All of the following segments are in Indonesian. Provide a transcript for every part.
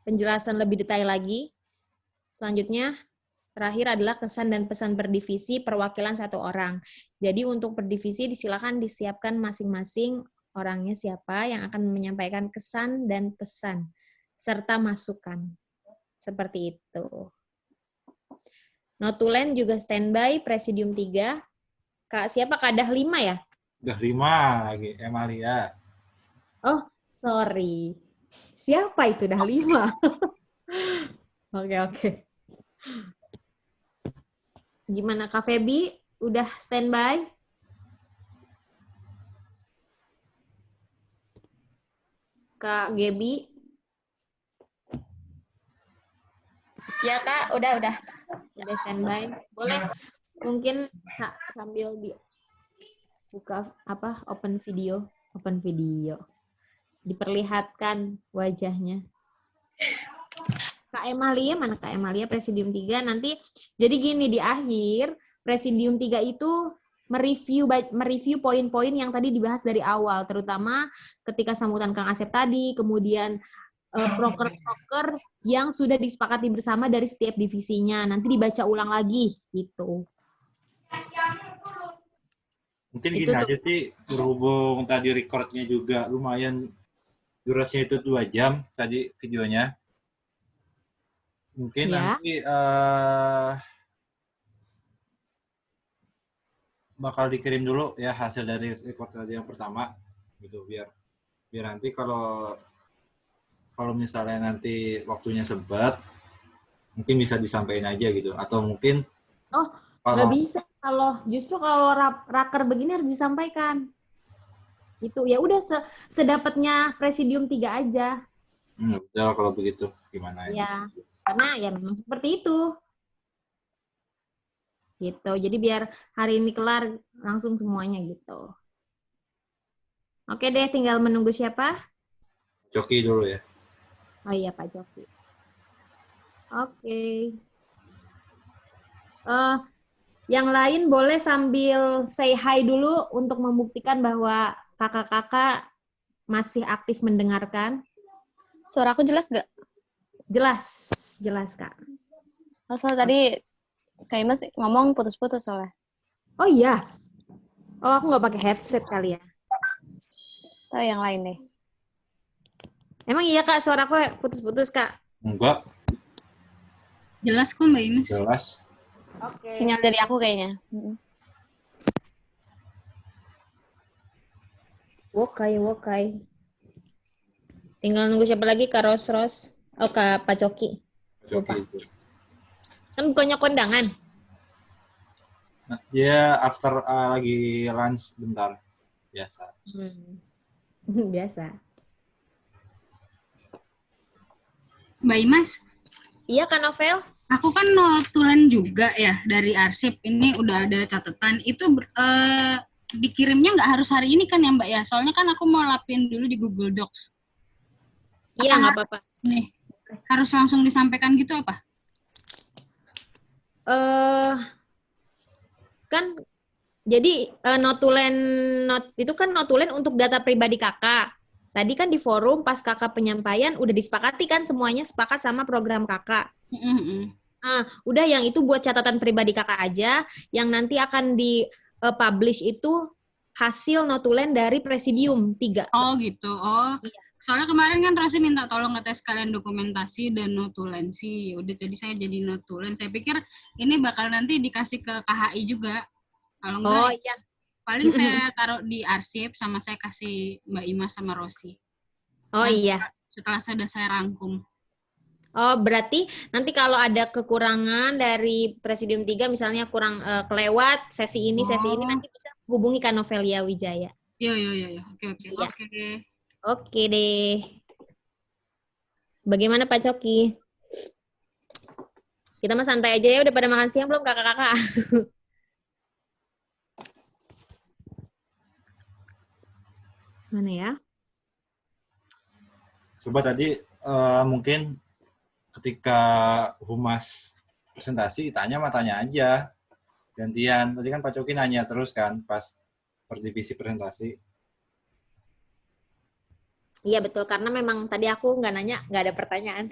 penjelasan lebih detail lagi. Selanjutnya, terakhir adalah kesan dan pesan per divisi perwakilan satu orang. Jadi untuk per divisi disilakan disiapkan masing-masing orangnya siapa yang akan menyampaikan kesan dan pesan serta masukan. Seperti itu. Notulen juga standby Presidium 3. Kak siapa? Kak Dah 5 ya? Udah 5 lagi, Emalia. Oh, sorry. Siapa itu Dah 5? Oke. Gimana Kak Febi? Udah standby? Kak Gebi? Ya Kak, udah. Udah standby. Boleh mungkin sambil buka open video. Diperlihatkan wajahnya. Kak Emalia, mana Kak Emalia Presidium 3 nanti. Jadi gini, di akhir Presidium 3 itu mereview poin-poin yang tadi dibahas dari awal, terutama ketika sambutan Kang Asep tadi, kemudian proker-proker yang sudah disepakati bersama dari setiap divisinya. Nanti dibaca ulang lagi gitu. Mungkin Itu gini aja sih, berhubung tadi recordnya juga lumayan, durasinya itu 2 jam tadi videonya. Mungkin ya. nanti bakal dikirim dulu ya hasil dari record tadi yang pertama gitu, biar nanti kalau misalnya nanti waktunya sempat mungkin bisa disampaikan aja gitu, atau mungkin Nggak bisa justru kalau raker begini harus disampaikan. Itu ya udah sedapatnya Presidium 3 aja. Udah kalau begitu gimana ya. Karena ya memang seperti itu. Gitu. Jadi biar hari ini kelar langsung semuanya gitu. Oke deh, tinggal menunggu siapa? Joki dulu ya. Oh iya, Pak Joki. Oke. Yang lain boleh sambil say hi dulu untuk membuktikan bahwa kakak-kakak masih aktif mendengarkan. Suara aku jelas nggak? Jelas Kak. Soalnya tadi Kak Imas ngomong putus-putus soalnya. Oh iya. Oh, aku nggak pakai headset kali ya. Tahu yang lain deh. Emang iya Kak, suara aku putus-putus Kak? Enggak. Jelas kok Mbak Imas. Jelas. Oke. Sinyal dari aku kayaknya. Wokai. Tinggal nunggu siapa lagi? Kak Ros. Oh, Kak Pak Coki. Joki itu. Kan bukannya kondangan? Nah, dia after lagi lunch bentar. Biasa. Biasa. Mbak Imas, Iya Kak Novel? aku kan notulen juga ya dari arsip. Ini udah ada catatan. Itu dikirimnya nggak harus hari ini kan ya Mbak ya? Soalnya kan aku mau lapin dulu di Google Docs. Iya, nggak apa-apa. Nih, harus langsung disampaikan gitu apa? Kan jadi itu kan notulen untuk data pribadi kakak. Tadi kan di forum pas kakak penyampaian udah disepakati kan semuanya sepakat sama program kakak. Nah, udah yang itu buat catatan pribadi kakak aja, yang nanti akan di-publish itu hasil notulen dari Presidium 3. Oh gitu, iya. Soalnya kemarin kan Rosi minta tolong ngetes kalian dokumentasi dan notulensi. Udah tadi saya jadi notulen. Saya pikir ini bakal nanti dikasih ke KHI juga. Kalau enggak, iya. Paling saya taruh di arsip sama saya kasih Mbak Ima sama Rosi. Iya. Setelah saya rangkum. Oh, berarti nanti kalau ada kekurangan dari Presidium 3, misalnya kurang kelewat sesi ini, nanti bisa hubungi Kak Novelia Wijaya. Iya. Oke. Iya. Oke deh. Bagaimana Pak Coki? Kita mah santai aja ya, udah pada makan siang belum kakak-kakak? Mana ya? Coba tadi mungkin ketika humas presentasi tanya aja gantian. Tadi kan Pak Coki nanya terus kan pas per divisi presentasi. Iya betul, karena memang tadi aku nggak nanya, nggak ada pertanyaan.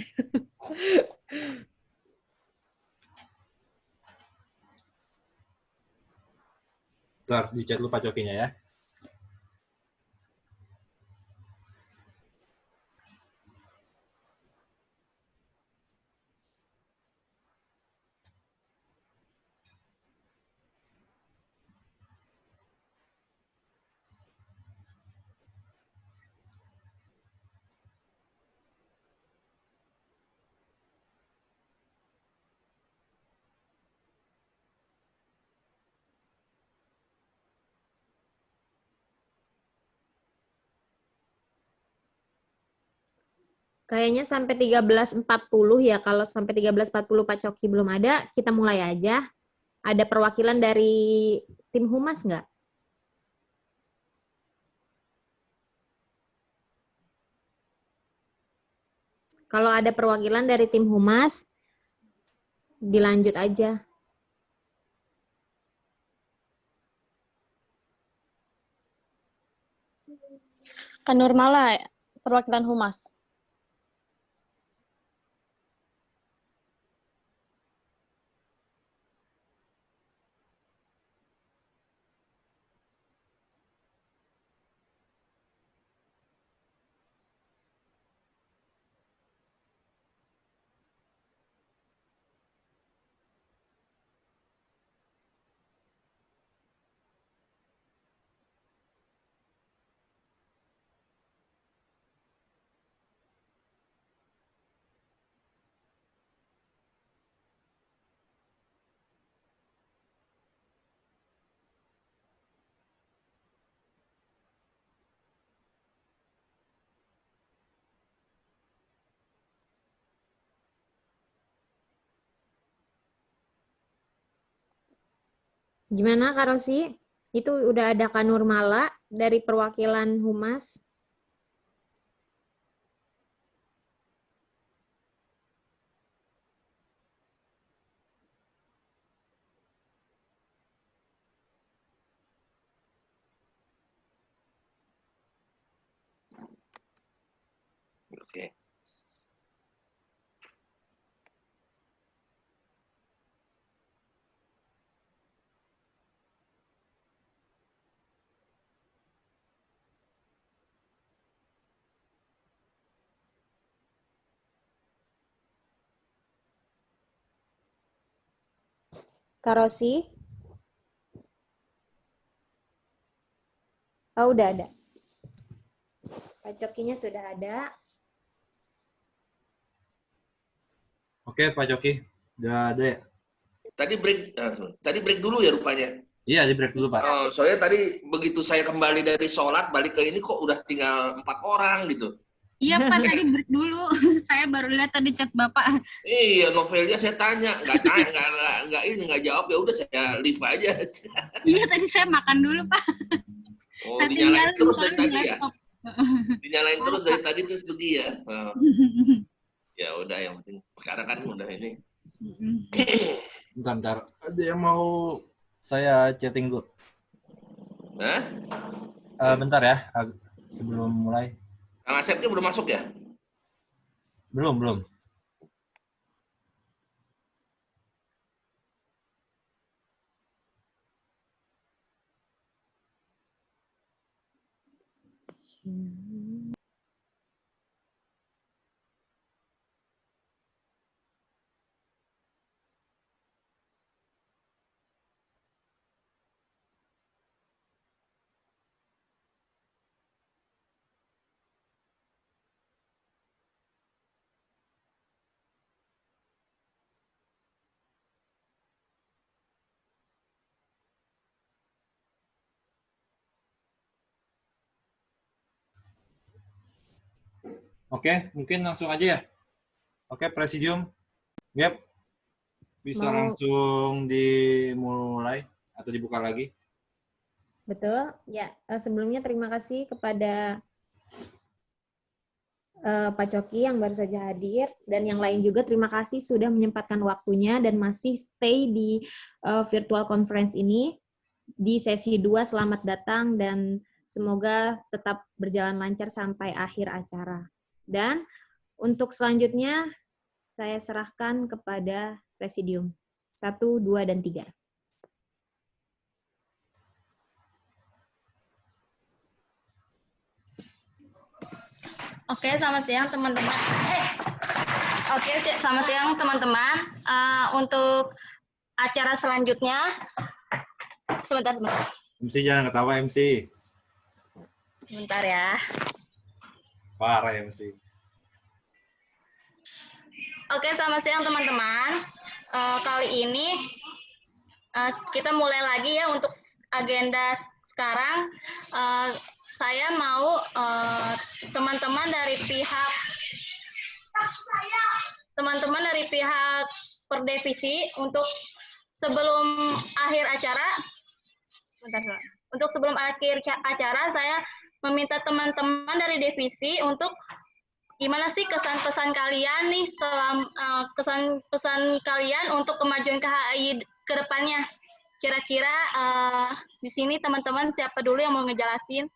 Ntar di chat lu Pak Cokinya ya. Kayaknya sampai 13.40 ya. Kalau sampai 13.40 Pak Coki belum ada, kita mulai aja. Ada perwakilan dari tim humas nggak? Kalau ada perwakilan dari tim humas, dilanjut aja. Kan Nurmala, perwakilan humas. Gimana Kak Rosi? Itu udah ada Kak Nurmala dari perwakilan humas. Oke. Kak Rosi? Oh, udah ada. Pak Cokinya sudah ada. Oke Pak Coki, udah ada ya? Tadi break dulu ya rupanya. Iya, di break dulu Pak. Oh, soalnya tadi begitu saya kembali dari sholat balik ke ini kok udah tinggal 4 orang gitu. Iya Pak, tadi break dulu. Saya baru lihat tadi chat Bapak. Iya, novelnya saya tanya, nggak jawab, ya udah saya leave aja. Iya, tadi saya makan dulu Pak. Oh, Saya dinyalain tinggalin terus dari soalnya di tadi ya? laptop. Dinyalain terus dari tadi terus pergi ya? Oh, ya udah, yang penting sekarang kan udah ini. Bentar. Ada yang mau saya chatting dulu. Hah? Bentar ya, sebelum mulai. Kang Asepnya belum masuk ya? Belum. Oke, mungkin langsung aja ya. Oke, Presidium. Yep. Bisa langsung dimulai atau dibuka lagi. Betul. Ya, sebelumnya terima kasih kepada Pak Coki yang baru saja hadir dan yang lain juga terima kasih sudah menyempatkan waktunya dan masih stay di virtual conference ini di sesi 2. Selamat datang dan semoga tetap berjalan lancar sampai akhir acara. Dan untuk selanjutnya saya serahkan kepada Presidium. 1, 2, dan 3. Oke, selamat siang teman-teman. Selamat siang teman-teman. Untuk acara selanjutnya, sebentar. MC jangan ketawa MC. Sebentar ya. Parah MC. Oke, selamat siang teman-teman. Kali ini kita mulai lagi ya untuk agenda sekarang. Saya mau teman-teman dari pihak perdevisi untuk sebelum akhir acara, saya meminta teman-teman dari divisi untuk gimana sih kesan-pesan kalian nih kesan-pesan kalian untuk kemajuan KHI ke depannya. Kira-kira di sini teman-teman siapa dulu yang mau ngejelasin?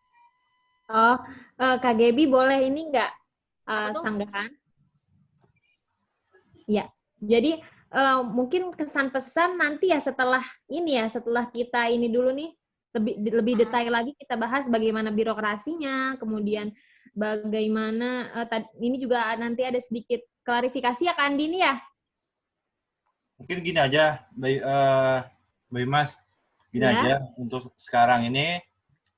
Kak Gebi boleh ini nggak sanggahan? Ya, jadi mungkin kesan-pesan nanti ya setelah kita ini dulu nih lebih detail lagi kita bahas bagaimana birokrasinya, kemudian bagaimana ini juga nanti ada sedikit klarifikasi ya Kak Andini ya. Mungkin gini aja, Mbak Mas, gini aja untuk sekarang ini.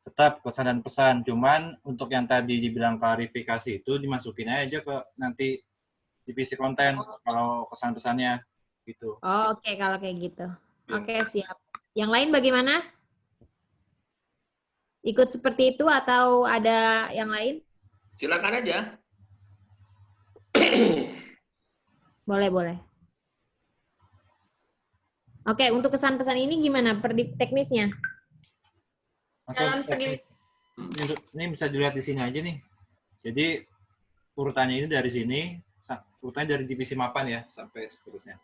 Tetap pesan dan pesan, cuman untuk yang tadi dibilang klarifikasi itu dimasukin aja ke nanti divisi konten kalau kesan pesannya gitu. Oke, kalau kayak gitu. Oke, siap. Yang lain bagaimana? Ikut seperti itu atau ada yang lain? Silakan aja. Boleh. Oke, untuk kesan pesan ini gimana teknisnya? Dalam segi ini bisa dilihat di sini aja nih. Jadi urutannya ini dari sini, urutannya dari divisi mapan ya sampai seterusnya.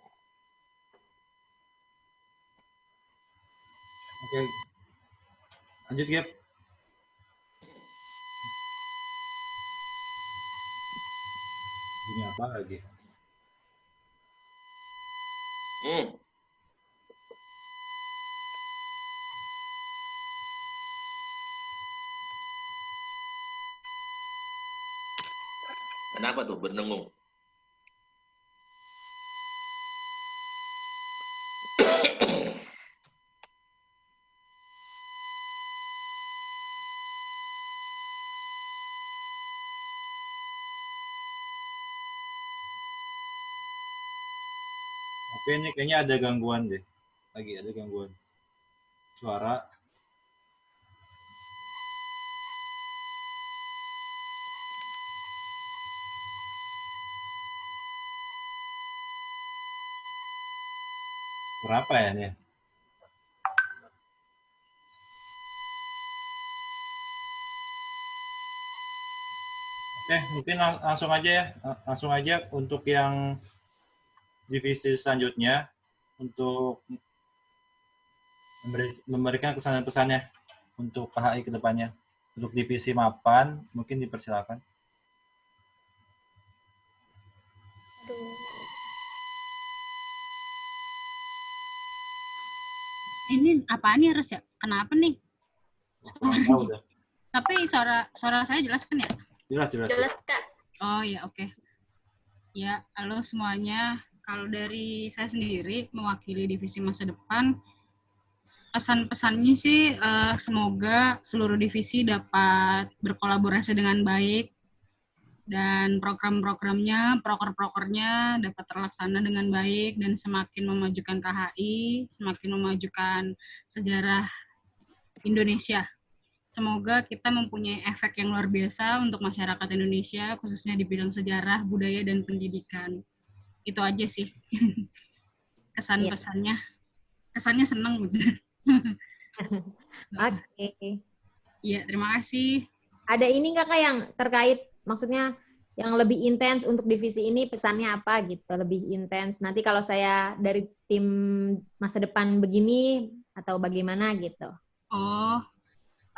Oke. Lanjut, Gap. Ini apa lagi? Kenapa tuh bernengung? Oke, ini kayaknya ada gangguan deh. Lagi ada gangguan suara. Berapa ya nih? Oke, mungkin langsung aja ya. Langsung aja untuk yang divisi selanjutnya untuk memberikan kesan dan pesannya untuk KHI ke depannya. Untuk divisi mapan, mungkin dipersilakan. Ini apaan nih, Res ya? Kenapa nih? Udah. Tapi suara saya jelas kan ya? jelas Kak. Oh ya, oke. Ya, halo semuanya. Kalau dari saya sendiri mewakili divisi masa depan, pesan-pesannya sih semoga seluruh divisi dapat berkolaborasi dengan baik dan program-programnya, proker-prokernya dapat terlaksana dengan baik dan semakin memajukan KHI, semakin memajukan sejarah Indonesia. Semoga kita mempunyai efek yang luar biasa untuk masyarakat Indonesia, khususnya di bidang sejarah, budaya, dan pendidikan. Itu aja sih kesan-pesannya. Kesannya senang gitu. Oke. Iya, terima kasih. Ada ini nggak Kak yang terkait, maksudnya yang lebih intens untuk divisi ini pesannya apa gitu, lebih intens. Nanti kalau saya dari tim masa depan begini atau bagaimana gitu. Oh,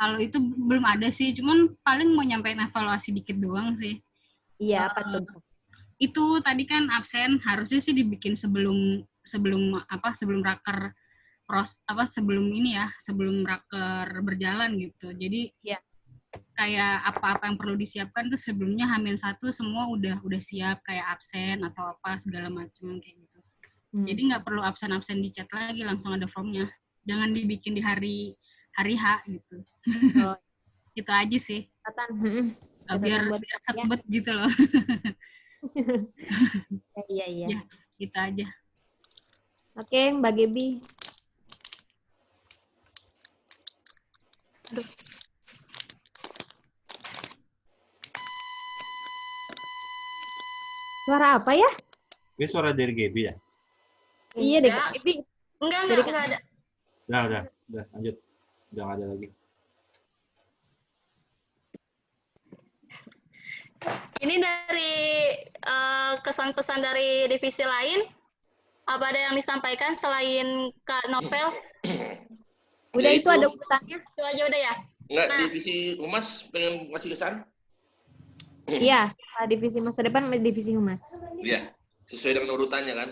Kalau itu belum ada sih, cuman paling mau nyampein evaluasi dikit doang sih. Iya, apa tuh? Itu tadi kan absen harusnya sih dibikin sebelum raker sebelum ini ya, sebelum raker berjalan gitu. Jadi Iya. kayak apa-apa yang perlu disiapkan tuh sebelumnya H-1 semua udah siap, kayak absen atau apa segala macam kayak gitu. Jadi nggak perlu absen-absen di chat lagi, langsung ada formnya. Jangan dibikin di hari H gitu. Oh. Itu aja sih. Biar sekbet gitu loh. Iya. Ya, gitu aja. Oke, Mbak Gebi. Aduh. Suara apa ya? Ini suara dari Gaby ya? Iya deh, Enggak. Gebi. Enggak ada. Udah, lanjut. Udah nggak ada lagi. Ini dari kesan pesan dari divisi lain. Apa ada yang disampaikan selain Kak Novel? Udah Ya, itu ada urutannya? Itu aja udah ya? Enggak, Nah. divisi humas pengen kasih kesan? Iya, setelah divisi masa depan divisi humas. Iya, sesuai dengan urutannya kan.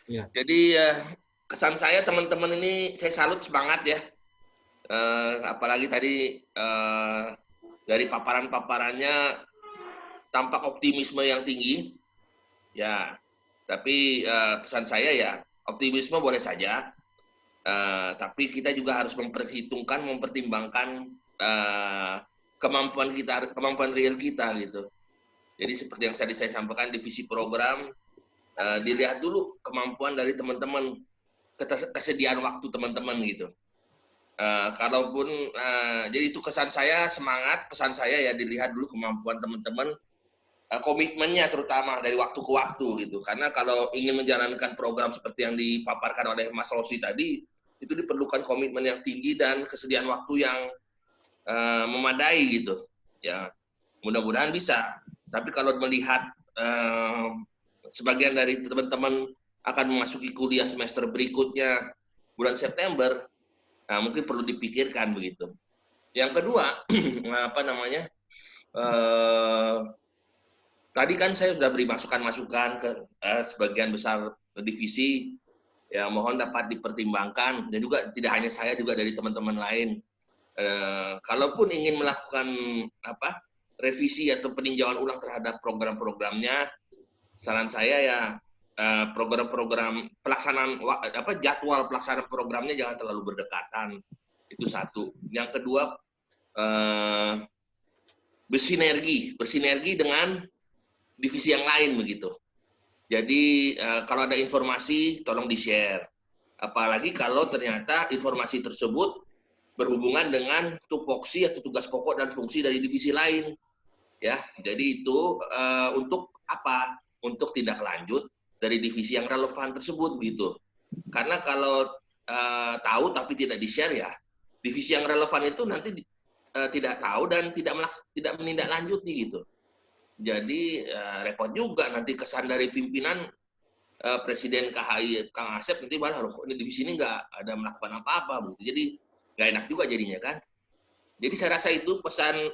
Iya. Jadi kesan saya teman-teman ini saya salut semangat ya. Apalagi tadi dari paparan-paparannya tampak optimisme yang tinggi. Ya, tapi pesan saya ya optimisme boleh saja. Tapi kita juga harus mempertimbangkan kemampuan real kita gitu. Jadi seperti yang tadi saya sampaikan, divisi program, dilihat dulu kemampuan dari teman-teman, kesediaan waktu teman-teman gitu. Jadi itu kesan saya, semangat, pesan saya ya dilihat dulu kemampuan teman-teman, komitmennya terutama dari waktu ke waktu gitu. Karena kalau ingin menjalankan program seperti yang dipaparkan oleh Mas Rosi tadi, itu diperlukan komitmen yang tinggi dan kesediaan waktu yang memadai gitu. Ya, mudah-mudahan bisa. Tapi kalau melihat sebagian dari teman-teman akan memasuki kuliah semester berikutnya bulan September, mungkin perlu dipikirkan begitu. Yang kedua, tadi kan saya sudah beri masukan-masukan ke sebagian besar divisi, ya mohon dapat dipertimbangkan, dan juga tidak hanya saya, juga dari teman-teman lain. Kalaupun ingin melakukan revisi atau peninjauan ulang terhadap program-programnya, saran saya ya program-program pelaksanaan jadwal pelaksanaan programnya jangan terlalu berdekatan. Itu satu. Yang kedua, bersinergi dengan divisi yang lain begitu. Jadi kalau ada informasi tolong di-share. Apalagi kalau ternyata informasi tersebut berhubungan dengan tupoksi atau tugas pokok dan fungsi dari divisi lain. Ya, jadi itu untuk apa? Untuk tindak lanjut dari divisi yang relevan tersebut gitu. Karena kalau tahu tapi tidak di-share ya, divisi yang relevan itu nanti tidak tahu dan tidak menindaklanjuti gitu. Jadi repot juga nanti kesan dari pimpinan Presiden KHI Kang Asep nanti malah di divisi ini nggak ada melakukan apa-apa begitu. Jadi nggak enak juga jadinya kan. Jadi saya rasa itu kesan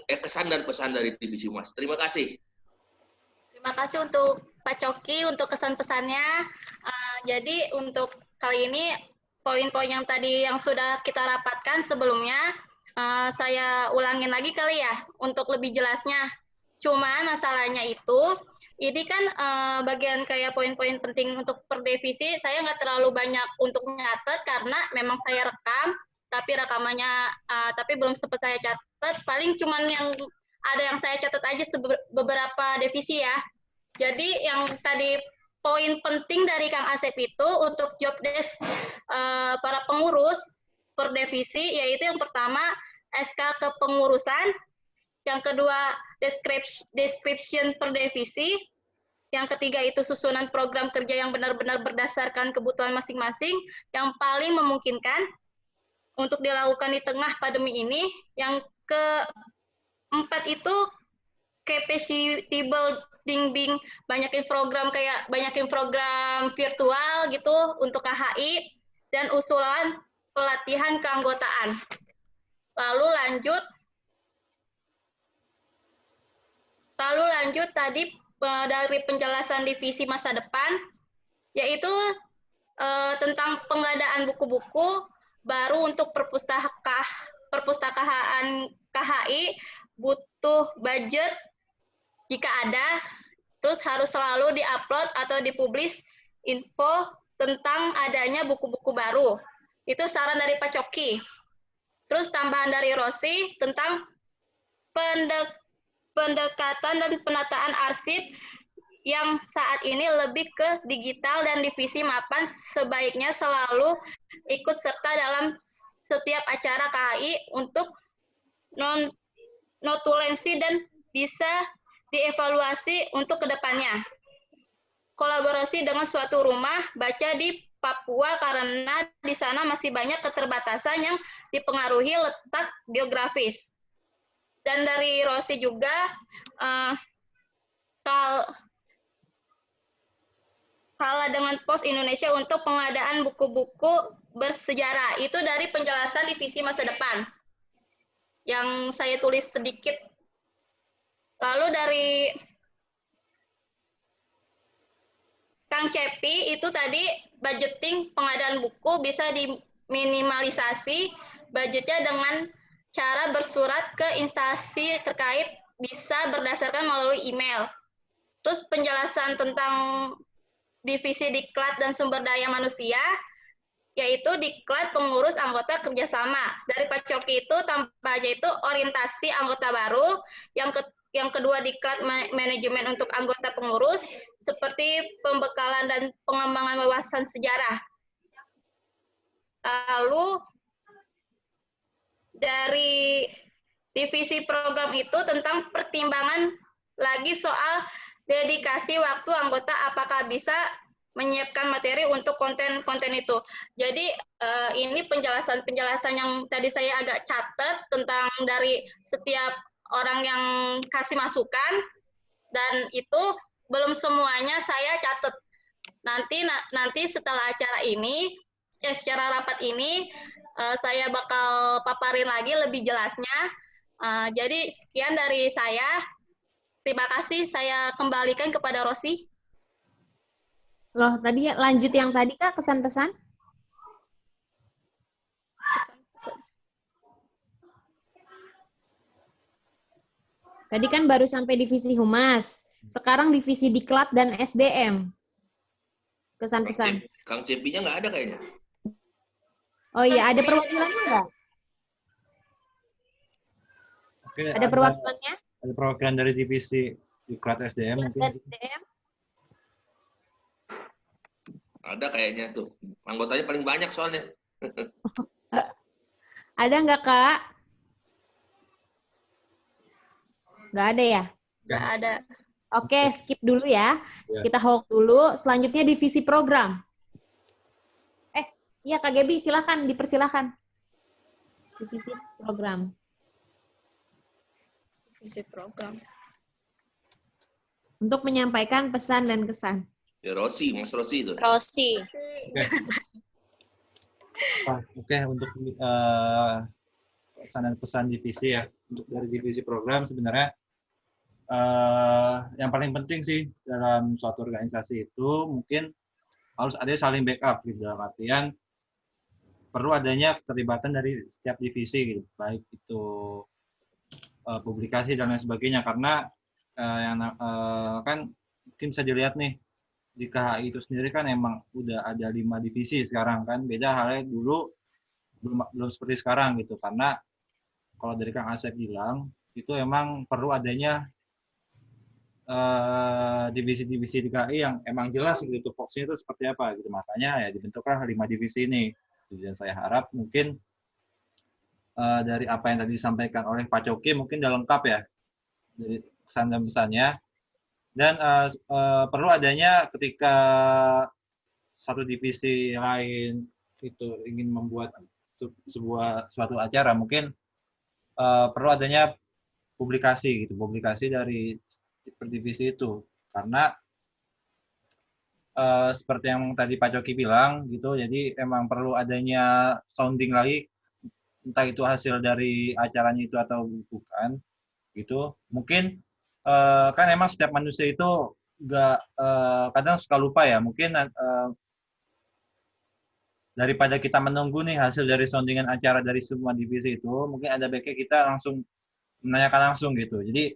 dan pesan dari divisi humas. Terima kasih. Terima kasih untuk Pak Coki untuk kesan-pesannya. Jadi untuk kali ini poin-poin yang tadi yang sudah kita rapatkan sebelumnya, saya ulangin lagi kali ya untuk lebih jelasnya. Cuma masalahnya itu, ini kan bagian kayak poin-poin penting untuk per divisi, saya nggak terlalu banyak untuk nyatet karena memang saya rekam, tapi rekamannya tapi belum sempat saya catat. Paling cuman yang ada yang saya catat aja beberapa divisi ya. Jadi yang tadi poin penting dari Kang Asep itu untuk job desk para pengurus per divisi, yaitu yang pertama SK kepengurusan, yang kedua description per divisi, yang ketiga itu susunan program kerja yang benar-benar berdasarkan kebutuhan masing-masing, yang paling memungkinkan untuk dilakukan di tengah pandemi ini. Yang keempat itu capacity building, banyakin program virtual gitu untuk KHI, dan usulan pelatihan keanggotaan. Lalu lanjut Lalu lanjut tadi dari penjelasan divisi masa depan, yaitu tentang pengadaan buku-buku baru untuk perpustakaan KHI butuh budget jika ada, terus harus selalu diupload atau dipublish info tentang adanya buku-buku baru. Itu saran dari Pak Coki. Terus tambahan dari Rosi tentang pendekatan dan penataan arsip yang saat ini lebih ke digital, dan divisi Mapan sebaiknya selalu ikut serta dalam setiap acara KHI untuk notulensi dan bisa dievaluasi untuk kedepannya. Kolaborasi dengan suatu rumah baca di Papua karena di sana masih banyak keterbatasan yang dipengaruhi letak geografis. Dan dari Rosi juga, kalah dengan Pos Indonesia untuk pengadaan buku-buku bersejarah. Itu dari penjelasan divisi masa depan yang saya tulis sedikit. Lalu dari Kang Cepi itu tadi budgeting pengadaan buku bisa diminimalisasi budgetnya dengan cara bersurat ke instansi terkait, bisa berdasarkan melalui email. Terus penjelasan tentang divisi Diklat dan Sumber Daya Manusia, yaitu Diklat pengurus anggota kerjasama. Dari Pak Coki itu tambah aja itu orientasi anggota baru, yang kedua Diklat manajemen untuk anggota pengurus, seperti pembekalan dan pengembangan wawasan sejarah. Lalu dari divisi program itu tentang pertimbangan lagi soal dedikasi waktu anggota, apakah bisa menyiapkan materi untuk konten-konten itu. Jadi ini penjelasan-penjelasan yang tadi saya agak catat tentang dari setiap orang yang kasih masukan, dan itu belum semuanya saya catat. Nanti setelah acara ini, secara rapat ini, saya bakal paparin lagi lebih jelasnya. Jadi sekian dari saya. Terima kasih, saya kembalikan kepada Rosi. Loh, tadi lanjut yang tadi Kak, kesan-pesan? Tadi kan baru sampai divisi Humas. Sekarang divisi Diklat dan SDM. Kesan-pesan. Kang Cepinya nggak ada kayaknya. Oh iya, ada perwakilannya nggak? Oke, Ada perwakilannya? Ada perwakilan dari divisi Diklat SDM mungkin. SDM? Ada kayaknya tuh. Anggotanya paling banyak soalnya. Ada nggak, Kak? Nggak ada ya? Nggak ada. Oke, skip dulu ya. Ya. Kita hold dulu. Selanjutnya divisi program. Iya, Kak Gebi, silakan, dipersilakan. Divisi program. Divisi program. Untuk menyampaikan pesan dan kesan. Ya Rosi, Mas Rosi itu. Rosi. Oke, untuk pesan dan pesan divisi ya. Untuk dari divisi program sebenarnya yang paling penting sih dalam suatu organisasi itu mungkin harus ada saling backup gitu, dalam artian perlu adanya keterlibatan dari setiap divisi gitu, baik itu publikasi dan lain sebagainya, karena kan mungkin bisa dilihat nih di KHI itu sendiri kan emang udah ada 5 divisi sekarang kan, beda halnya dulu belum seperti sekarang gitu, karena kalau dari Kang Asep bilang itu emang perlu adanya divisi-divisi di KHI yang emang jelas gitu fokusnya itu seperti apa gitu, makanya ya dibentuklah 5 divisi ini. Dan saya harap mungkin dari apa yang tadi disampaikan oleh Pak Coki mungkin udah lengkap ya dari pesan dan pesannya. Dan perlu adanya ketika satu divisi lain itu ingin membuat suatu acara, mungkin perlu adanya publikasi gitu, publikasi dari per divisi itu, karena seperti yang tadi Pak Coki bilang gitu, jadi emang perlu adanya sounding lagi, entah itu hasil dari acaranya itu atau bukan gitu. Mungkin kan emang setiap manusia itu kadang suka lupa ya. Mungkin daripada kita menunggu nih hasil dari soundingan acara dari semua divisi itu, mungkin ada baiknya kita langsung menanyakan langsung gitu. Jadi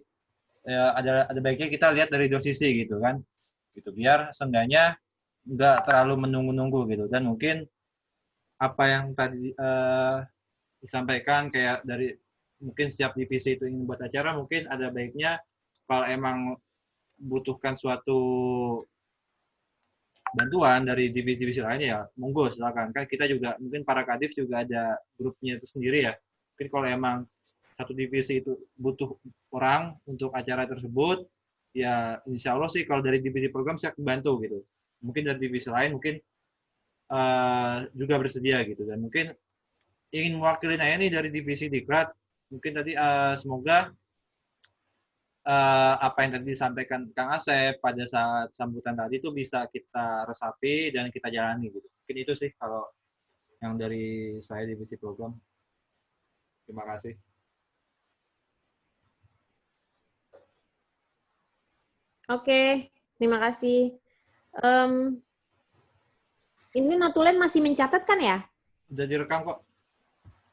ada baiknya kita lihat dari dua sisi gitu kan, gitu biar seenggaknya nggak terlalu menunggu-nunggu gitu. Dan mungkin apa yang tadi disampaikan kayak dari mungkin setiap divisi itu ingin buat acara, mungkin ada baiknya kalau emang butuhkan suatu bantuan dari divisi-divisi lain ya monggo silakan. Kan kita juga mungkin para kadif juga ada grupnya itu sendiri ya. Mungkin kalau emang satu divisi itu butuh orang untuk acara tersebut, ya insya Allah sih kalau dari divisi program saya bantu gitu. Mungkin dari divisi lain mungkin juga bersedia gitu. Dan mungkin ingin mewakili saya nih dari divisi Diklat, mungkin tadi semoga apa yang tadi disampaikan Kang Asep pada saat sambutan tadi itu bisa kita resapi dan kita jalani gitu. Mungkin itu sih kalau yang dari saya divisi program. Terima kasih. Oke, terima kasih. Ini notulen masih mencatat kan ya? Udah direkam kok.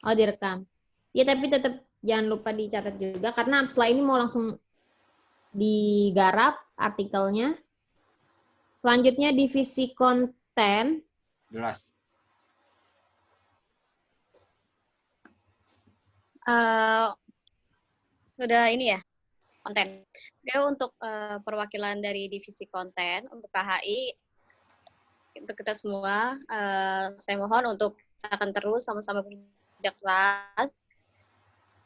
Oh, direkam. Ya, tapi tetap jangan lupa dicatat juga karena setelah ini mau langsung digarap artikelnya. Selanjutnya divisi konten. Jelas. Sudah ini ya, konten. Oke, untuk perwakilan dari divisi konten untuk KHI, untuk kita semua, saya mohon untuk akan terus sama-sama bekerja keras,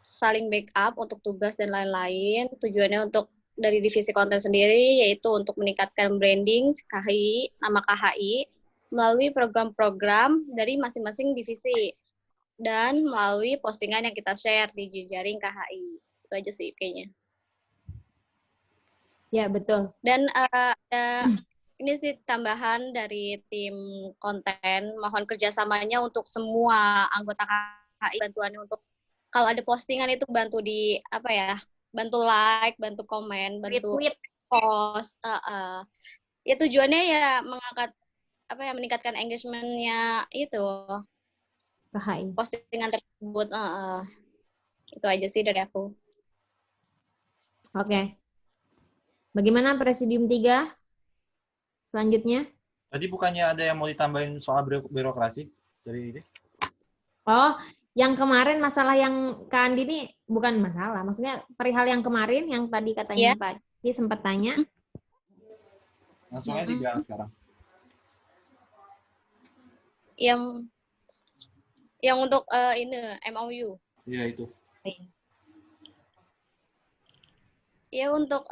saling backup untuk tugas dan lain-lain. Tujuannya untuk dari divisi konten sendiri yaitu untuk meningkatkan branding KHI, nama KHI melalui program-program dari masing-masing divisi dan melalui postingan yang kita share di jejaring KHI. Itu aja sih kayaknya. Ya, betul. Dan ini sih tambahan dari tim konten, mohon kerjasamanya untuk semua anggota KHI, bantuannya untuk kalau ada postingan itu bantu di apa ya, bantu like, bantu komen, bantu post. Ya tujuannya ya mengangkat apa ya, meningkatkan engagement-nya itu KHI. postingan tersebut. Itu aja sih dari aku. Oke. Bagaimana Presidium 3? Selanjutnya. Tadi bukannya ada yang mau ditambahin soal birokrasi dari ini? Oh, yang kemarin masalah yang Kak Andi ini bukan masalah. Maksudnya perihal yang kemarin yang tadi katanya Pak Ci sempat tanya. Langsung aja dibilang sekarang. Yang untuk ini MOU. Iya itu. Ya untuk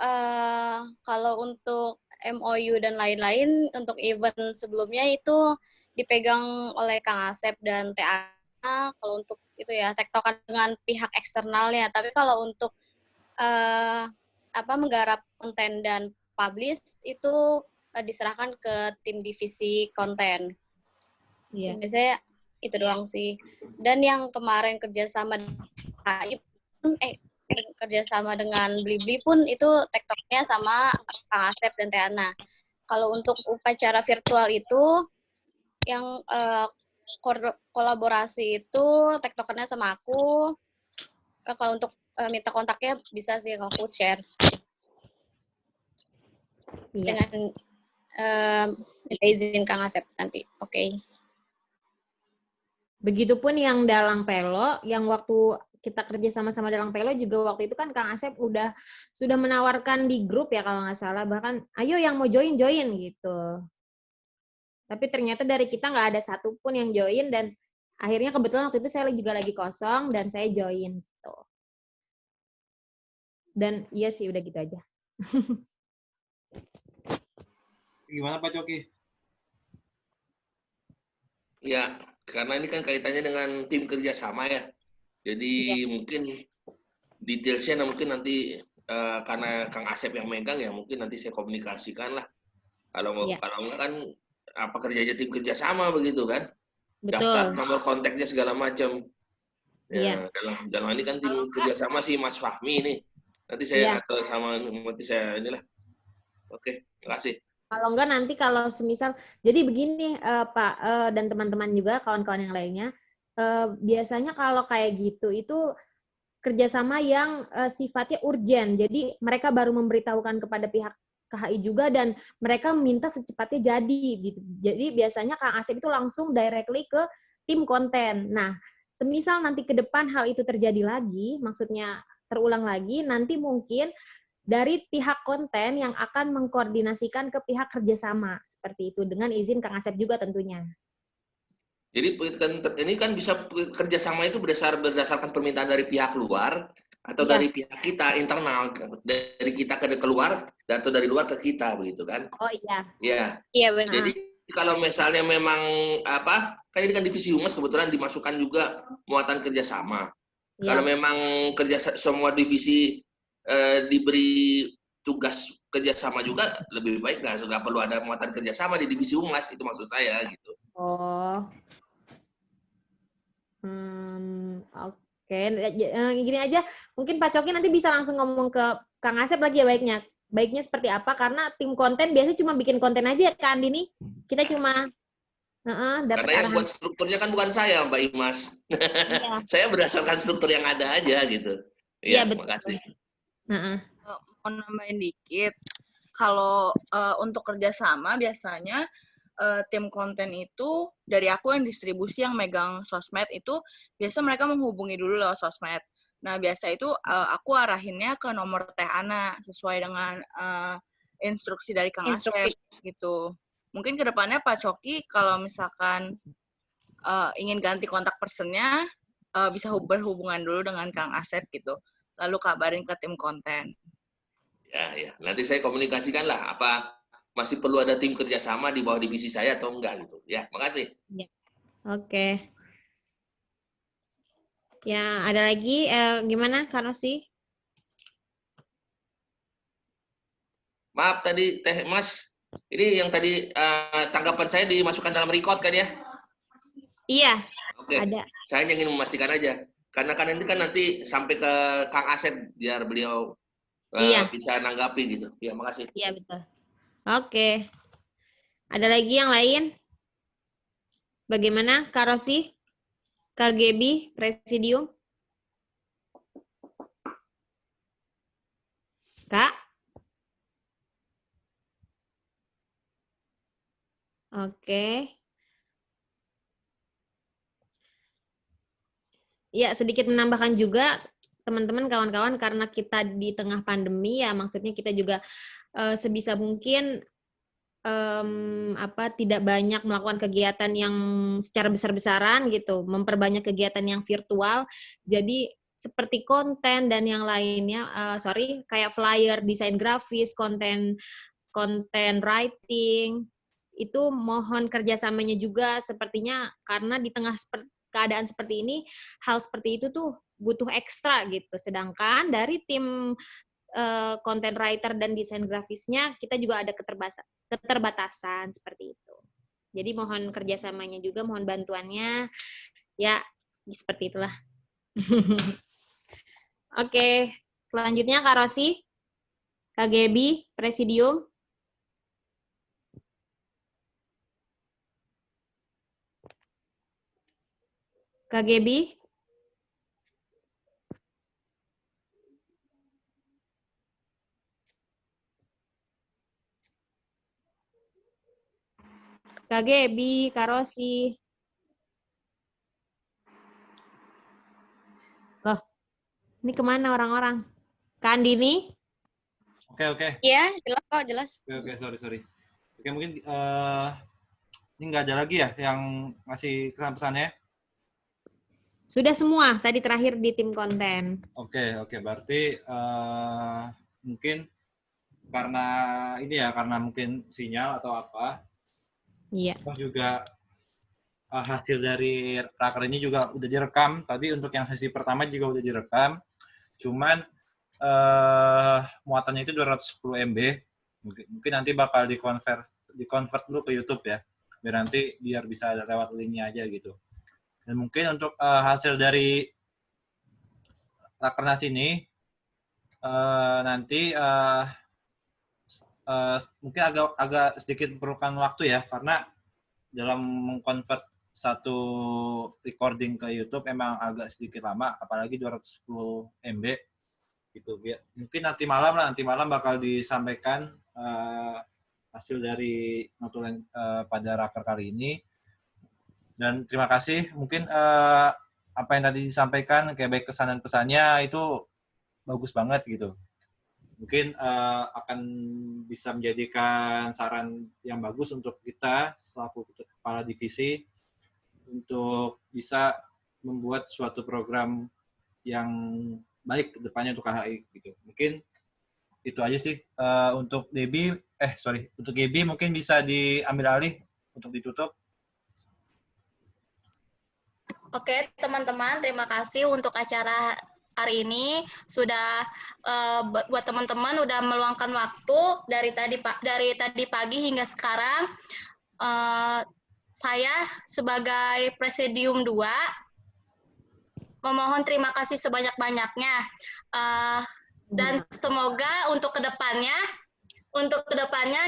kalau untuk MOU dan lain-lain untuk event sebelumnya itu dipegang oleh Kang Asep dan TA. Kalau untuk itu ya tektokan dengan pihak eksternalnya. Tapi kalau untuk menggarap konten dan publish itu diserahkan ke tim divisi konten. Iya. Biasanya itu doang sih. Dan yang kemarin kerjasama dengan Blibli pun itu tektoknya sama Kang Asep dan Teana. Kalau untuk upacara virtual itu yang kolaborasi itu tektokannya sama aku. Kalau untuk minta kontaknya bisa sih aku share. Iya. Dengan minta izin Kang Asep nanti. Oke. Begitupun yang Dalang Pelo, yang waktu kita kerja sama-sama Dalang Pelo juga waktu itu kan Kang Asep sudah menawarkan di grup ya kalau nggak salah, bahkan ayo yang mau join gitu. Tapi ternyata dari kita nggak ada satupun yang join dan akhirnya kebetulan waktu itu saya juga lagi kosong dan saya join gitu. Dan iya sih udah gitu aja. Gimana Pak Coki? Ya, karena ini kan kaitannya dengan tim kerjasama ya. Jadi mungkin detailsnya mungkin nanti karena Kang Asep yang megang ya mungkin nanti saya komunikasikan lah. Kalau enggak kan apa kerjanya tim kerjasama begitu kan? Betul. Daftar nomor kontaknya segala macam. Ya, Iya. dalam ini kan tim kerjasama si Mas Fahmi nih. Nanti saya Iya. atau sama nanti saya inilah. Oke, terima kasih. Kalau enggak nanti kalau semisal, jadi begini Pak dan teman-teman juga kawan-kawan yang lainnya, biasanya kalau kayak gitu itu kerjasama yang sifatnya urgent. Jadi mereka baru memberitahukan kepada pihak KHI juga dan mereka minta secepatnya jadi gitu. Jadi biasanya Kang Asep itu langsung directly ke tim konten. Nah, semisal nanti ke depan hal itu terjadi lagi, maksudnya terulang lagi, nanti mungkin dari pihak konten yang akan mengkoordinasikan ke pihak kerjasama seperti itu dengan izin Kang Asep juga tentunya. Jadi ini kan bisa kerjasama itu berdasarkan permintaan dari pihak luar atau Iya. dari pihak kita internal, dari kita ke keluar atau dari luar ke kita begitu kan? Oh iya. Ya. Iya benar. Jadi kalau misalnya memang kan ini kan divisi humas kebetulan dimasukkan juga muatan kerjasama. Iya. Kalau memang semua divisi diberi tugas kerjasama juga lebih baik nggak perlu ada muatan kerjasama di divisi humas, itu maksud saya gitu. Oh. Oke. Gini aja, mungkin Pak Coki nanti bisa langsung ngomong ke Kang Asep lagi ya baiknya. Baiknya seperti apa, karena tim konten biasanya cuma bikin konten aja ya Kak Andini. Kita cuma dapat Karena yang arahan. buat strukturnya kan bukan saya, Mbak Imas. Iya. Saya berdasarkan struktur yang ada aja gitu. Iya, Ya, betul. makasih. Mau nambahin dikit, kalau untuk kerjasama biasanya tim konten itu dari aku yang distribusi yang megang sosmed itu biasa mereka menghubungi dulu lewat sosmed. Nah biasa itu aku arahinnya ke nomor Teh Ana sesuai dengan instruksi dari Kang Asep gitu. Mungkin kedepannya Pak Coki kalau misalkan ingin ganti kontak personnya bisa berhubungan dulu dengan Kang Asep gitu. Lalu kabarin ke tim konten. Ya. Nanti saya komunikasikan lah apa masih perlu ada tim kerjasama di bawah divisi saya atau enggak gitu. Ya, makasih. Oke. Ya, ada lagi gimana Kak Rosi? Maaf tadi Teh Mas, ini yang tadi tanggapan saya dimasukkan dalam record kan ya? Iya. Oke. Ada. Saya ingin memastikan aja. Karena kan ini kan nanti sampai ke Kang Asep biar beliau bisa nanggapi gitu. Ya, makasih. Iya, betul. Oke. Ada lagi yang lain? Bagaimana Kak Rosi? Kak Gebi, Presidium? Kak? Oke. Ya, sedikit menambahkan juga teman-teman, kawan-kawan, karena kita di tengah pandemi ya, maksudnya kita juga sebisa mungkin tidak banyak melakukan kegiatan yang secara besar-besaran gitu, memperbanyak kegiatan yang virtual. Jadi seperti konten dan yang lainnya, kayak flyer, desain grafis, konten writing, itu mohon kerjasamanya juga sepertinya karena di tengah keadaan seperti ini, hal seperti itu tuh butuh ekstra gitu. Sedangkan dari tim content writer dan desain grafisnya, kita juga ada keterbatasan seperti itu. Jadi mohon kerjasamanya juga, mohon bantuannya. Ya, seperti itulah. Oke, selanjutnya Kak Rosi, Kak Gebi, Presidium. Kak Gebi. Kak Gebi, Kak Rosi. Loh, ini kemana orang-orang? Kak Andini? Oke. Iya, jelas kok, jelas. Oke, sorry. Oke, mungkin ini nggak ada lagi ya yang ngasih kesan-pesannya? Sudah semua, tadi terakhir di tim konten. Oke. Berarti mungkin karena mungkin sinyal atau apa. Iya. Juga hasil dari raker ini juga udah direkam. Tadi untuk yang sesi pertama juga udah direkam. Cuman muatannya itu 210 MB. Mungkin nanti bakal di-convert dulu ke YouTube ya. Biar bisa lewat linknya aja gitu. Dan mungkin untuk hasil dari Rakernas ini nanti mungkin agak sedikit memerlukan waktu ya, karena dalam mengkonvert satu recording ke YouTube emang agak sedikit lama, apalagi 210 MB gitu. Mungkin nanti malam bakal disampaikan hasil dari notulen pada raker kali ini. Dan terima kasih. Mungkin apa yang tadi disampaikan kayak baik kesan dan pesannya itu bagus banget gitu. Mungkin akan bisa menjadikan saran yang bagus untuk kita selaku kepala divisi untuk bisa membuat suatu program yang baik ke depannya untuk KHI gitu. Mungkin itu aja sih untuk untuk Gaby mungkin bisa diambil alih untuk ditutup. Oke, teman-teman, terima kasih untuk acara hari ini. Sudah buat teman-teman udah meluangkan waktu dari tadi pagi hingga sekarang. Saya sebagai Presidium 2 memohon terima kasih sebanyak-banyaknya. Dan semoga untuk kedepannya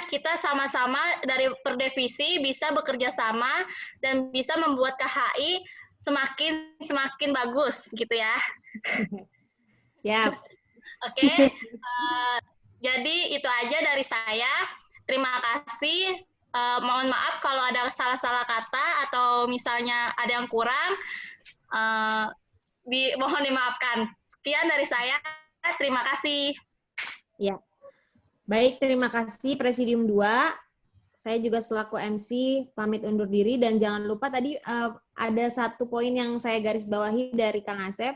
kita sama-sama dari per divisi bisa bekerja sama dan bisa membuat KHI semakin bagus gitu ya. Siap. Oke. Jadi itu aja dari saya. Terima kasih. Mohon maaf kalau ada salah-salah kata atau misalnya ada yang kurang. Mohon dimaafkan. Sekian dari saya. Terima kasih. Ya. Baik, terima kasih Presidium 2. Saya juga selaku MC pamit undur diri, dan jangan lupa tadi ada satu poin yang saya garis bawahi dari Kang Asep.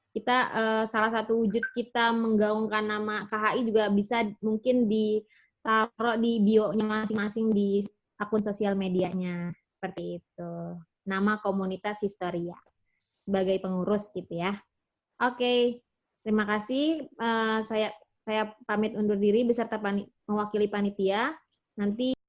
Kita salah satu wujud kita menggaungkan nama KHI juga bisa mungkin ditaruh di bio-nya masing-masing di akun sosial medianya. Seperti itu. Nama komunitas Historia sebagai pengurus gitu ya. Oke, terima kasih. Saya pamit undur diri beserta mewakili panitia. Nanti